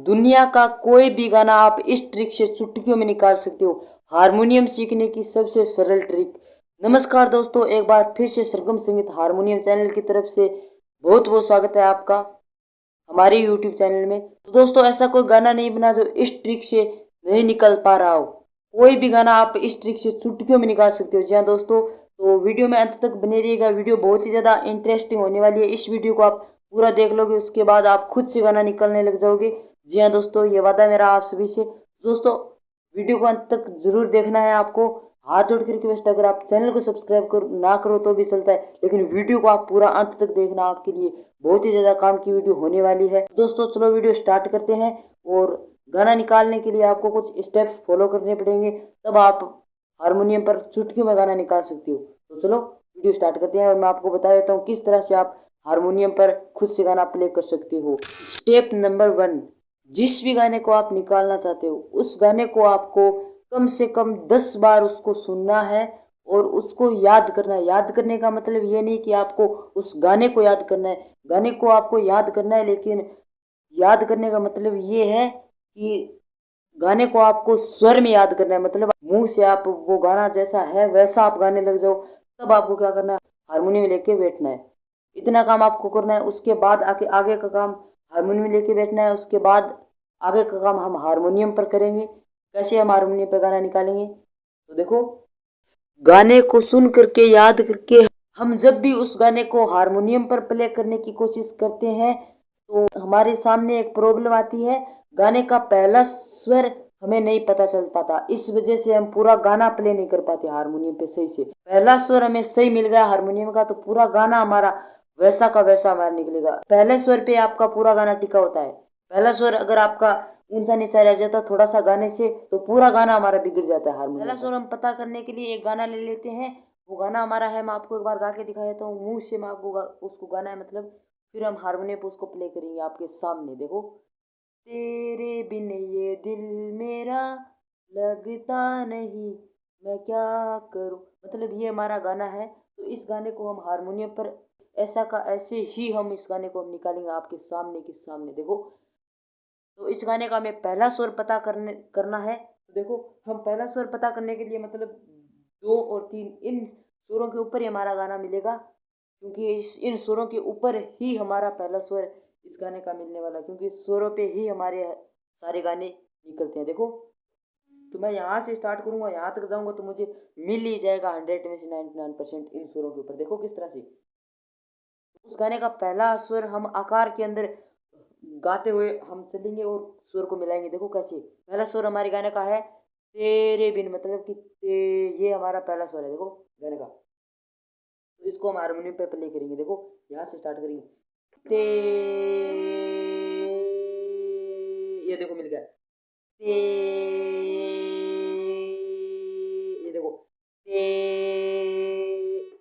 दुनिया का कोई भी गाना आप इस ट्रिक से चुटकियों में निकाल सकते हो। हारमोनियम सीखने की सबसे सरल ट्रिक। नमस्कार दोस्तों, एक बार फिर से सरगम संगीत हारमोनियम चैनल की तरफ से बहुत बहुत स्वागत है आपका हमारे यूट्यूब चैनल में। तो दोस्तों, ऐसा कोई गाना नहीं बना जो इस ट्रिक से नहीं निकल पा रहा हो। कोई भी गाना आप इस ट्रिक से चुटकियों में निकाल सकते हो। जी हाँ दोस्तों, तो वीडियो में अंत तक बने रहिएगा। वीडियो बहुत ही ज़्यादा इंटरेस्टिंग होने वाली है। इस वीडियो को आप पूरा देख लोगे, उसके बाद आप खुद से गाना निकालने लग जाओगे। जी हाँ दोस्तों, ये वादा मेरा आप सभी से। दोस्तों, वीडियो को अंत तक जरूर देखना है आपको। हाथ जोड़ कर रिक्वेस्ट, अगर आप चैनल को सब्सक्राइब ना करो तो भी चलता है, लेकिन वीडियो को आप पूरा अंत तक देखना। आपके लिए बहुत ही ज़्यादा काम की वीडियो होने वाली है। दोस्तों चलो वीडियो स्टार्ट करते हैं। और गाना निकालने के लिए आपको कुछ स्टेप्स फॉलो करने पड़ेंगे, तब आप हारमोनियम पर चुटकियों में गाना निकाल सकते हो। तो चलो वीडियो स्टार्ट करते हैं और मैं आपको बता देता हूँ किस तरह से आप हारमोनियम पर खुद से गाना प्ले कर सकते हो। स्टेप नंबर 1, जिस भी गाने को आप निकालना चाहते हो उस गाने को आपको कम से कम 10 बार उसको सुनना है और उसको याद करना है। याद करने का मतलब ये नहीं कि आपको उस गाने को याद करना है, गाने को आपको याद करना है, लेकिन याद करने का मतलब ये है कि गाने को आपको स्वर में याद करना है। मतलब मुंह से आप वो गाना जैसा है वैसा आप गाने लग जाओ, तब आपको क्या करना है, हारमोनियम लेके बैठना है। इतना काम आपको करना है। उसके बाद आगे आगे का काम हारमोनियम लेके बैठना है। उसके बाद आगे का काम हम हारमोनियम पर करेंगे। कैसे हम हारमोनियम पर गाना निकालेंगे, तो देखो, गाने को सुन करके याद करके हम जब भी उस गाने को हारमोनियम पर प्ले करने की कोशिश करते हैं तो हमारे सामने एक प्रॉब्लम आती है। गाने का पहला स्वर हमें नहीं पता चल पाता। इस वजह से हम पूरा गाना प्ले नहीं कर पाते हारमोनियम पे सही से। पहला स्वर हमें सही मिल गया हारमोनियम का तो पूरा गाना हमारा वैसा का वैसा हमारा निकलेगा। पहले स्वर पे आपका पूरा गाना टिका होता है। पहला स्वर अगर आपका ऊंचा नीचा रह जाता थोड़ा सा गाने से तो पूरा गाना हमारा बिगड़ जाता है हारमोनियम। पहला स्वर हम पता करने के लिए एक गाना ले लेते हैं। वो गाना हमारा है, मैं आपको एक बार गा के दिखा देता हूँ। मुंह से मैं आपको उसको गाना है, मतलब फिर हम हारमोनियम पे उसको प्ले करेंगे आपके सामने। देखो, तेरे बिन ये दिल मेरा लगता नहीं, मैं क्या करूं। मतलब ये हमारा गाना है। तो इस गाने को हम हारमोनियम पर ऐसा का ऐसे ही हम इस गाने को हम निकालेंगे आपके सामने के सामने। देखो, तो इस गाने का हमें पहला स्वर पता करना है। तो देखो, हम पहला स्वर पता करने के लिए मतलब 2 और 3 इन सुरों के ऊपर ही हमारा गाना मिलेगा, क्योंकि इन सुरों के ऊपर ही हमारा पहला स्वर इस गाने का मिलने वाला, क्योंकि सुरों पे ही हमारे सारे गाने निकलते हैं। देखो, तो मैं यहाँ से स्टार्ट करूँगा, यहाँ तक जाऊँगा तो मुझे मिल ही जाएगा 100 में से 99% इन सुरों के ऊपर। देखो किस तरह से उस गाने का पहला स्वर हम आकार के अंदर गाते हुए हम चलेंगे और स्वर को मिलाएंगे। देखो कैसे पहला स्वर हमारे गाने का है तेरे बिन, मतलब कि ये हमारा पहला स्वर है। देखो गाने का, तो इसको हम हारमोनियम पे प्ले करेंगे। देखो, यहाँ से स्टार्ट करेंगे ते, ये देखो मिल गया ते, ये देखो ते।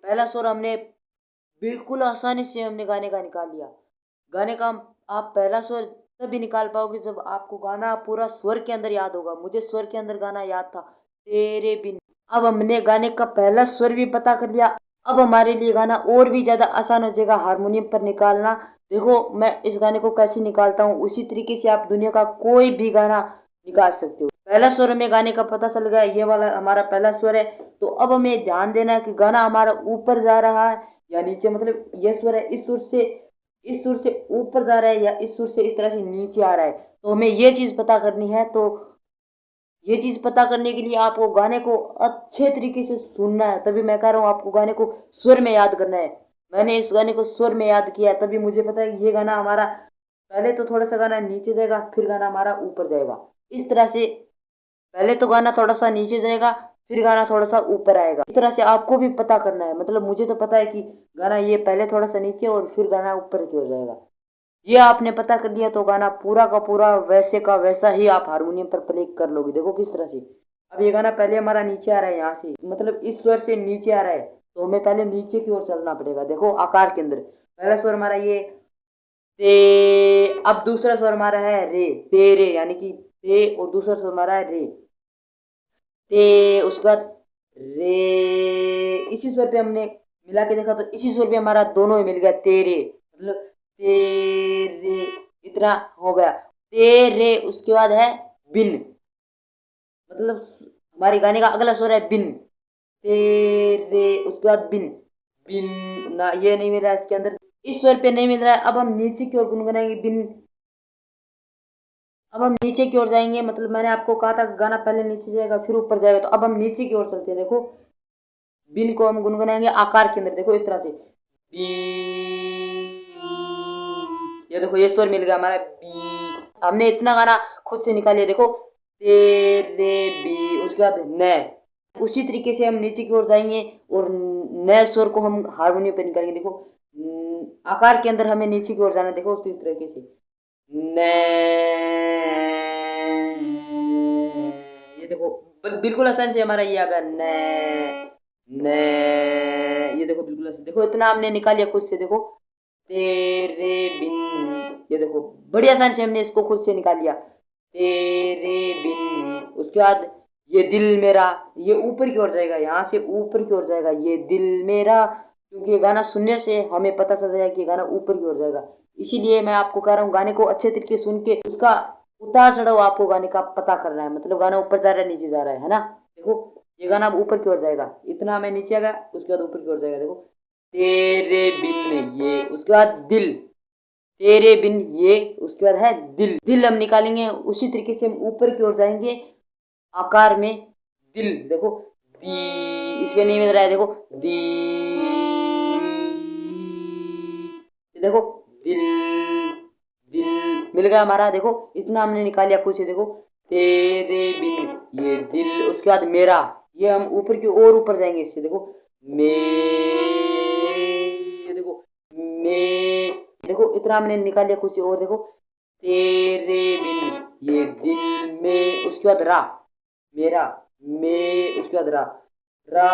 पहला स्वर हमने बिल्कुल आसानी से हमने गाने का निकाल लिया। गाने का आप पहला स्वर तभी निकाल पाओगे जब आपको गाना पूरा स्वर के अंदर याद होगा। मुझे स्वर के अंदर गाना याद था, तेरे बिन। अब हमने गाने का पहला स्वर भी पता कर लिया। अब हमारे लिए गाना और भी ज़्यादा आसान हो जाएगा हारमोनियम पर निकालना। देखो, मैं इस गाने को कैसे निकालता हूँ, उसी तरीके से आप दुनिया का कोई भी गाना निकाल सकते हो। पहला स्वर हमें गाने का पता चल गया, ये वाला हमारा पहला स्वर है। तो अब हमें ध्यान देना है कि गाना हमारा ऊपर जा रहा है या नीचे। मतलब ये स्वर है, इस सुर से ऊपर जा रहा है या इस सुर से इस तरह से नीचे आ रहा है। तो हमें ये चीज़ पता करनी है। तो ये चीज़ पता करने के लिए आपको गाने को अच्छे तरीके से सुनना है। तभी मैं कह रहा हूँ आपको गाने को स्वर में याद करना है। मैंने इस गाने को स्वर में याद किया है, तभी मुझे पता है कि ये गाना हमारा पहले तो थोड़ा सा गाना नीचे जाएगा, फिर गाना हमारा ऊपर जाएगा। इस तरह से पहले तो गाना थोड़ा सा नीचे जाएगा, फिर गाना थोड़ा सा ऊपर आएगा। इस तरह से आपको भी पता करना है। मतलब मुझे तो पता है कि गाना ये पहले थोड़ा सा नीचे और फिर गाना ऊपर की ओर जाएगा। ये आपने पता कर लिया तो गाना पूरा का पूरा वैसे का वैसा ही आप हारमोनियम पर प्ले कर लोगे। देखो किस तरह से। अब ये गाना पहले हमारा नीचे आ रहा है, यहाँ से मतलब इस स्वर से नीचे आ रहा है, तो हमें पहले नीचे की ओर चलना पड़ेगा। देखो आकार के अंदर पहला स्वर हमारा ये ते। अब दूसरा स्वर हमारा है रे, ते रे, यानी कि ते, और दूसरा स्वर हमारा है रे ते। उसके बाद रे, इसी स्वर पे हमने मिला के देखा तो इसी स्वर पे हमारा दोनों ही मिल गया तेरे, मतलब तेरे। इतना हो गया तेरे, उसके बाद है बिन, मतलब हमारे गाने का अगला स्वर है बिन, तेरे, उसके बाद बिन, बिन ना, ये नहीं मिल रहा है इसके अंदर, इस स्वर पे नहीं मिल रहा है। अब हम नीचे की ओर गुनगुनाएंगे बिन। अब हम नीचे की ओर जाएंगे, मतलब मैंने आपको कहा था गाना पहले नीचे जाएगा फिर ऊपर जाएगा, तो अब हम नीचे की ओर चलते हैं। देखो बिन को हम गुनगुनाएंगे आकार के अंदर, देखो इस तरह से बी, ये देखो ये स्वर मिल गया हमारा बी। हमने इतना गाना खुद से निकाल लिया, देखो तेरे बी, उसके बाद न। उसी तरीके से हम नीचे की ओर जाएंगे और नए स्वर को हम हारमोनियम पे निकालेंगे। देखो आकार के अंदर हमें नीचे की ओर जाना है, देखो उसी तरीके से न, ये देखो बिल्कुल आसान से हमारा ये आ गया न, ये देखो बिल्कुल आसान, देखो इतना हमने निकाल लिया खुद से। देखो तेरे बिन, ये देखो बड़ी आसान से हमने इसको खुद से निकाल लिया, तेरे बिन। उसके बाद ये दिल मेरा, ये ऊपर की ओर जाएगा, यहाँ से ऊपर की ओर जाएगा ये दिल मेरा, क्योंकि ये गाना सुनने से हमें पता चल जाएगा कि ये गाना ऊपर की ओर जाएगा। इसीलिए मैं आपको कह रहा हूँ गाने को अच्छे तरीके सुन के उसका उतार चढ़ाव आपको गाने का पता करना है, मतलब गाना ऊपर जा रहा है नीचे जा रहा है ना। देखो ये गाना अब ऊपर की ओर जाएगा, इतना मैं नीचे आ गया, उसके बाद ऊपर की ओर जाएगा। देखो तेरे बिन ये, उसके बाद दिल, तेरे बिन ये, उसके बाद है दिल। दिल हम निकालेंगे उसी तरीके से, हम ऊपर की ओर जाएंगे आकार में दिल। देखो दी, इसमें नहीं मिल रहा है, देखो दी, देखो दिल, दिल मिल गया हमारा। देखो इतना हमने निकाल लिया खुद से। देखो तेरे बिन ये दिल, उसके बाद मेरा, ये हम ऊपर की ओर ऊपर जाएंगे इससे। देखो मे, देखो मे, देखो इतना हमने निकाल लिया खुद से। और देखो तेरे बिन ये दिल में, उसके बाद रा, मेरा में, उसके बाद रा, रा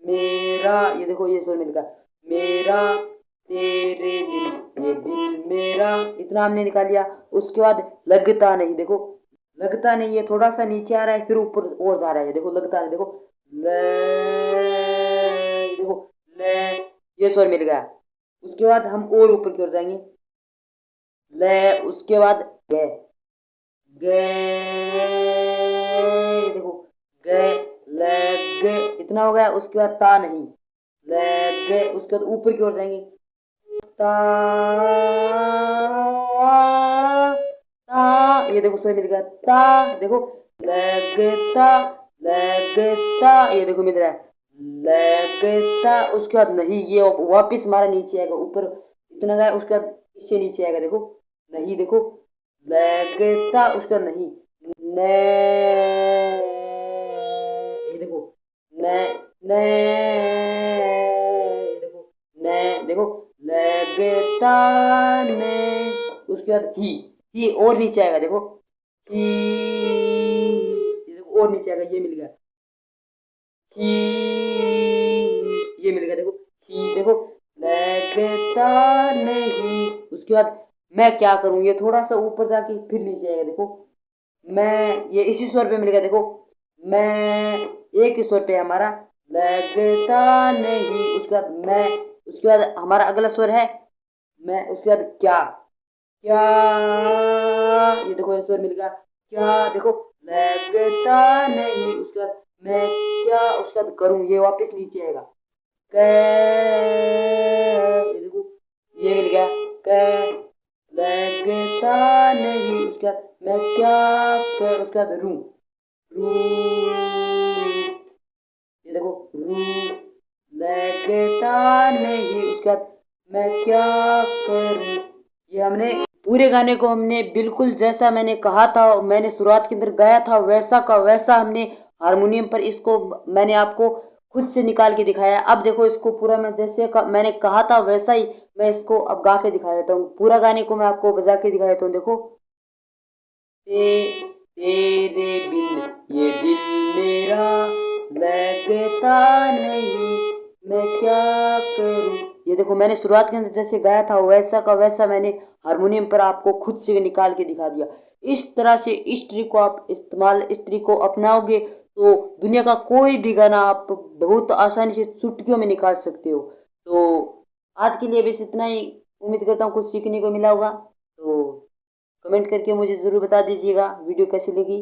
मेरा, ये देखो ये स्वर मिल गया मेरा, तेरे बिन ये दिल मेरा, इतना हमने निकाल लिया। उसके बाद लगता नहीं, देखो लगता नहीं, ये थोड़ा सा नीचे आ रहा है फिर ऊपर और जा रहा है, देखो लगता नहीं। देखो ले, देखो ले, ये स्वर मिल गया। उसके बाद हम और ऊपर की ओर जाएंगे, ले, उसके बाद गे, गे, देखो गे, ले, इतना हो गया। उसके बाद ता नहीं, ले, उसके बाद ऊपर की ओर जाएंगे, ता, ता, ये देखो स्वर मिल गया ता, देखो लगता, लगता, ये देखो मिल रहा है लगता। उसके बाद नहीं, ये वापिस हमारा नीचे आएगा, ऊपर इतना गया, उसके बाद इससे नीचे आएगा। देखो नहीं, देखो लगता, उसके बाद नहीं, न, ये देखो न, न, देखो न, देखो लगता ने, उसके बाद ही और नीचे आएगा। देखो ही, ये देखो और नीचे आएगा, ये मिल गया ही, ये मिल गया। देखो ही, देखो लगता नहीं। उसके बाद मैं क्या करूं, ये थोड़ा सा ऊपर जाके फिर नीचे आएगा। देखो मैं, ये इसी स्वर पे मिल गया। देखो मैं, एक ही स्वर पे है हमारा, लगता नहीं, उसके बाद मैं, उसके बाद हमारा अगला स्वर है मैं, उसके बाद क्या, क्या, ये देखो ये स्वर मिल गया क्या, देखो लगता नहीं, उसके बाद मैं क्या, उसके बाद करूं, ये वापस नीचे आएगा कै, ये देखो ये मिल गया कै, लगता नहीं, उसके बाद मैं क्या कर, उसके बाद रू, रू, ये देखो रू, लगता नहीं, उसके बाद मैं क्या करूं। ये हमने पूरे गाने को हमने बिल्कुल जैसा मैंने कहा था, मैंने शुरुआत के अंदर गाया था वैसा का वैसा हमने हारमोनियम पर इसको मैंने आपको खुद से निकाल के दिखाया। अब देखो इसको पूरा मैं जैसे मैंने कहा था वैसा ही मैं इसको अब गा के दिखा देता हूँ। पूरा गाने को मैं आपको बजा के दिखा देता हूँ। देखो तेरे बिन ये दिल मेरा लगता नहीं, मैं क्या करूं। ये देखो मैंने शुरुआत के अंदर जैसे गाया था वैसा का वैसा मैंने हारमोनियम पर आपको खुद से निकाल के दिखा दिया। इस तरह से इस ट्रिक को आप इस्तेमाल, इस ट्रिक को अपनाओगे तो दुनिया का कोई भी गाना आप बहुत आसानी से चुटकियों में निकाल सकते हो। तो आज के लिए बस इतना ही, उम्मीद करता हूँ कुछ सीखने को मिला होगा। तो कमेंट करके मुझे ज़रूर बता दीजिएगा वीडियो कैसी लगी।